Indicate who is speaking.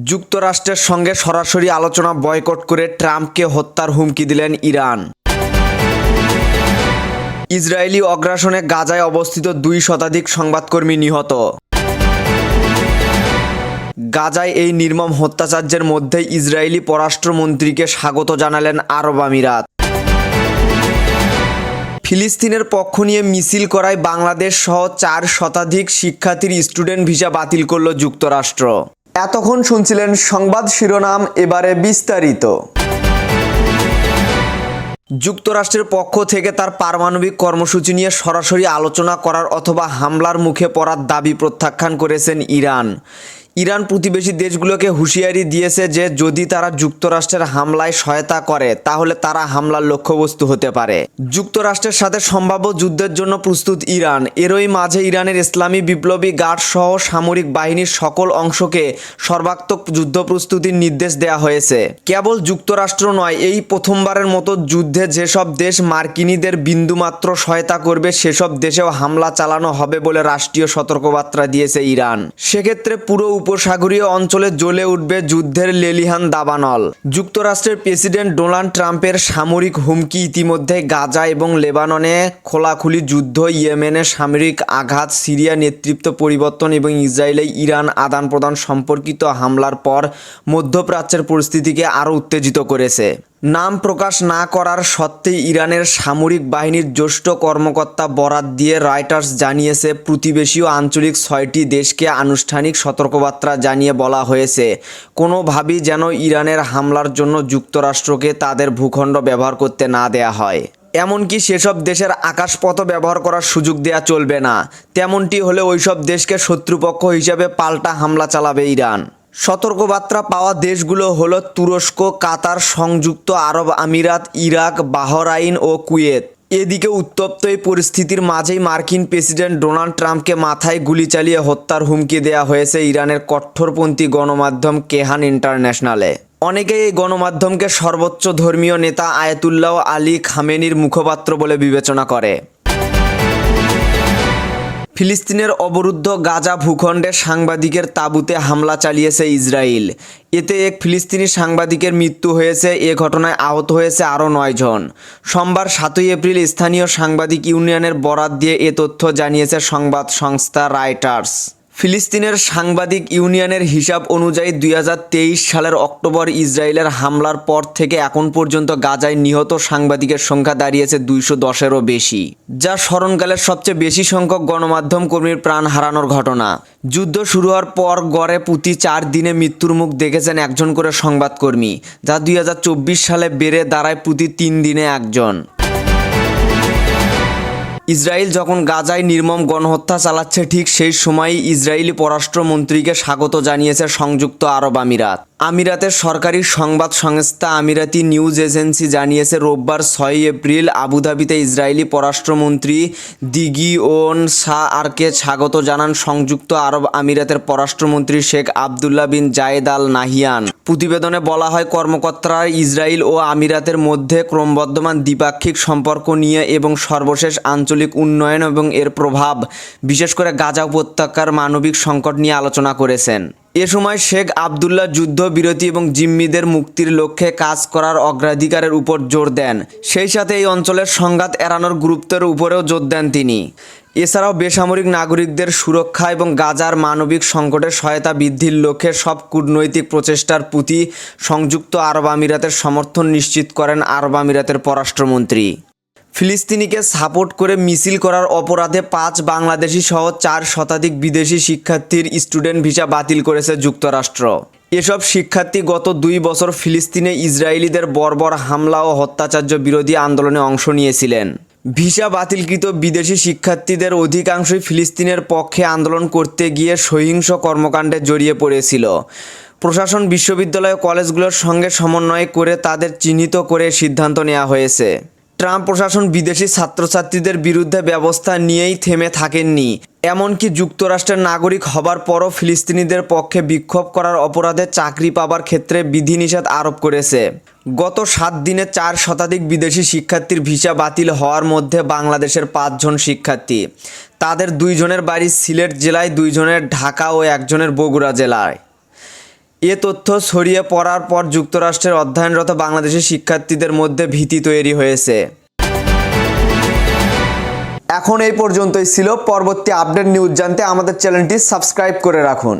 Speaker 1: যুক্তরাষ্ট্রের সঙ্গে সরাসরি আলোচনা বয়কট করে ট্রাম্পকে হত্যার হুমকি দিলেন ইরান। ইসরায়েলি আগ্রাসনে গাজায় অবস্থিত 2 শতাধিক সংবাদকর্মী নিহত। গাজায় এই নির্মম হত্যাচার্যের মধ্যে ইসরায়েলি পররাষ্ট্রমন্ত্রীকে স্বাগত জানালেন আরব আমিরাত। ফিলিস্তিনের পক্ষ নিয়ে মিছিল করায় বাংলাদেশ সহ 4 শতাধিক শিক্ষার্থীর স্টুডেন্ট ভিসা বাতিল করল যুক্তরাষ্ট্র। এতক্ষণ শুনছিলেন সংবাদ শিরোনাম, এবারে বিস্তারিত। যুক্তরাষ্ট্রের পক্ষ থেকে তার পারমাণবিক কর্মসূচি নিয়ে সরাসরি আলোচনা করার অথবা হামলার মুখে পড়ার দাবি প্রত্যাখ্যান করেছেন ইরান। ইরান প্রতিবেশী দেশগুলোকে হুঁশিয়ারি দিয়েছে যে যদি তারা যুক্তরাষ্ট্রের হামলায় সহায়তা করে তাহলে তারা হামলার লক্ষ্যবস্তু হতে পারে। যুক্তরাষ্ট্রের সাথে সম্ভাব্য যুদ্ধের জন্য প্রস্তুত ইরান। এরই মাঝে ইরানের ইসলামী বিপ্লবী গার্ড সহ সামরিক বাহিনীর সকল অংশকে সর্বাত্মক যুদ্ধ প্রস্তুতির নির্দেশ দেওয়া হয়েছে। কেবল যুক্তরাষ্ট্র নয়, এই প্রথমবারের মতো যুদ্ধে যেসব দেশ মার্কিনীদের বিন্দুমাত্র সহায়তা করবে সেসব দেশেও হামলা চালানো হবে বলে রাষ্ট্রীয় সতর্কবার্তা দিয়েছে ইরান। সেক্ষেত্রে পুরো উপসাগরীয় অঞ্চলে জ্বলে উঠবে যুদ্ধের লেলিহান দাবানল। যুক্তরাষ্ট্রের প্রেসিডেন্ট ডোনাল্ড ট্রাম্পের সামরিক হুমকি, ইতিমধ্যে গাজা এবং লেবাননে খোলাখুলি যুদ্ধ, ইয়েমেনে সামরিক আঘাত, সিরিয়া নেতৃত্ব পরিবর্তন এবং ইসরায়েলে ইরান আদান প্রদান সম্পর্কিত হামলার পর মধ্যপ্রাচ্যের পরিস্থিতিকে আরও উত্তেজিত করেছে। নাম প্রকাশ না করার সত্ত্বেই ইরানের সামরিক বাহিনীর জ্যেষ্ঠ কর্মকর্তা বরাত দিয়ে রয়টার্স জানিয়েছে, প্রতিবেশী ও আঞ্চলিক 6টি দেশকে আনুষ্ঠানিক সতর্কবার্তা জানিয়ে বলা হয়েছে কোনোভাবেই যেন ইরানের হামলার জন্য যুক্তরাষ্ট্রকে তাদের ভূখণ্ড ব্যবহার করতে না দেয়া হয়। এমনকি সেসব দেশের আকাশপথ ব্যবহার করার সুযোগ দেয়া চলবে না। তেমনটি হলে ওইসব দেশকে শত্রুপক্ষ হিসেবে পাল্টা হামলা চালাবে ইরান। সতর্কবার্তা পাওয়া দেশগুলো হলো তুরস্ক, কাতার, সংযুক্ত আরব আমিরাত, ইরাক, বাহরাইন ও কুয়েত। এদিকে উত্তপ্ত এই পরিস্থিতির মাঝেই মার্কিন প্রেসিডেন্ট ডোনাল্ড ট্রাম্পকে মাথায় গুলি চালিয়ে হত্যার হুমকি দেওয়া হয়েছে ইরানের কট্টরপন্থী গণমাধ্যম কেহান ইন্টারন্যাশনালে। অনেকেই এই গণমাধ্যমকে সর্বোচ্চ ধর্মীয় নেতা আয়াতুল্লাহ আলী খামেনির মুখপাত্র বলে বিবেচনা করে। ফিলিস্তিনের অবরুদ্ধ গাজা ভূখণ্ডে সাংবাদিকের তাঁবুতে হামলা চালিয়েছে ইসরায়েল। এতে এক ফিলিস্তিনি সাংবাদিকের মৃত্যু হয়েছে। এ ঘটনায় আহত হয়েছে আরও 9 জন। সোমবার 7ই এপ্রিল স্থানীয় সাংবাদিক ইউনিয়নের বরাত দিয়ে এ তথ্য জানিয়েছে সংবাদ সংস্থা রয়টার্স। ফিলিস্তিনের সাংবাদিক ইউনিয়নের হিসাব অনুযায়ী 2023 সালের অক্টোবর ইসরায়েলের হামলার পর থেকে এখন পর্যন্ত গাজায় নিহত সাংবাদিকের সংখ্যা দাঁড়িয়েছে 210-এরও বেশি, যা স্মরণকালের সবচেয়ে বেশি সংখ্যক গণমাধ্যম কর্মীর প্রাণ হারানোর ঘটনা। যুদ্ধ শুরু হওয়ার পর গড়ে প্রতি 4 দিনে মৃত্যুর মুখ দেখেছেন একজন করে সংবাদকর্মী, যা 2024 সালে বেড়ে দাঁড়ায় প্রতি 3 দিনে একজন। ইসরায়েল যখন গাজায় নির্মম গণহত্যা চালাচ্ছে, ঠিক সেই সময়ই ইসরায়েলি পররাষ্ট্রমন্ত্রীকে স্বাগত জানিয়েছে সংযুক্ত আরব আমিরাত। আমিরাতের সরকারি সংবাদ সংস্থা আমিরাতি নিউজ এজেন্সি জানিয়েছে, রোববার 6 এপ্রিল আবুধাবিতে ইসরায়েলি পররাষ্ট্রমন্ত্রী দিগিওন সাআরকে স্বাগত জানান সংযুক্ত আরব আমিরাতের পররাষ্ট্রমন্ত্রী শেখ আবদুল্লাহ বিন জায়েদ আল নাহিয়ান। প্রতিবেদনে বলা হয়, কর্মকর্তারা ইসরায়েল ও আমিরাতের মধ্যে ক্রমবর্ধমান দ্বিপাক্ষিক সম্পর্ক নিয়ে এবং সর্বশেষ আঞ্চলিক উন্নয়ন এবং এর প্রভাব, বিশেষ করে গাজা উপত্যকার মানবিক সংকট নিয়ে আলোচনা করেছেন। এ সময় শেখ আবদুল্লাহ যুদ্ধবিরতি এবং জিম্মিদের মুক্তির লক্ষ্যে কাজ করার অগ্রাধিকারের উপর জোর দেন। সেই সাথে এই অঞ্চলের সংঘাত এড়ানোর গুরুত্বের উপরেও জোর দেন তিনি। এছাড়াও বেসামরিক নাগরিকদের সুরক্ষা এবং গাজার মানবিক সংকটের সহায়তা বৃদ্ধির লক্ষ্যে সব কূটনৈতিক প্রচেষ্টার প্রতি সংযুক্ত আরব আমিরাতের সমর্থন নিশ্চিত করেন আরব আমিরাতের পররাষ্ট্রমন্ত্রী। ফিলিস্তিনিকে সাপোর্ট করে মিছিল করার অপরাধে 5 বাংলাদেশি সহ 4 শতাধিক বিদেশি শিক্ষার্থীর স্টুডেন্ট ভিসা বাতিল করেছে যুক্তরাষ্ট্র। এসব শিক্ষার্থী গত 2 বছর ফিলিস্তিনে ইসরায়েলিদের বর্বর হামলা ও হত্যাচার্য বিরোধী আন্দোলনে অংশ নিয়েছিলেন। ভিসা বাতিলকৃত বিদেশি শিক্ষার্থীদের অধিকাংশই ফিলিস্তিনের পক্ষে আন্দোলন করতে গিয়ে সহিংস কর্মকাণ্ডে জড়িয়ে পড়েছিল। প্রশাসন বিশ্ববিদ্যালয় ও কলেজগুলোর সঙ্গে সমন্বয় করে তাদের চিহ্নিত করে সিদ্ধান্ত নেওয়া হয়েছে। ট্রাম্প প্রশাসন বিদেশি ছাত্রছাত্রীদের বিরুদ্ধে ব্যবস্থা নিয়েই থেমে থাকেননি। এমনকি যুক্তরাষ্ট্রের নাগরিক হবার পরও ফিলিস্তিনিদের পক্ষে বিক্ষোভ করার অপরাধে চাকরি পাবার ক্ষেত্রে বিধিনিষেধ আরোপ করেছে। গত 7 দিনে 4 শতাধিক বিদেশি শিক্ষার্থীর ভিসা বাতিল হওয়ার মধ্যে বাংলাদেশের 5 জন শিক্ষার্থী। তাদের 2 জনের বাড়ি সিলেট জেলায়, 2 জনের ঢাকা ও 1 জনের বগুড়া জেলায়। এ তথ্য ছড়িয়ে পড়ার পর যুক্তরাষ্ট্রের অধ্যয়নরত বাংলাদেশি শিক্ষার্থীদের মধ্যে ভীতি তৈরি হয়েছে। এখন এই পর্যন্তই ছিল। পরবর্তী আপডেট নিউজ জানতে আমাদের চ্যানেলটি সাবস্ক্রাইব করে রাখুন।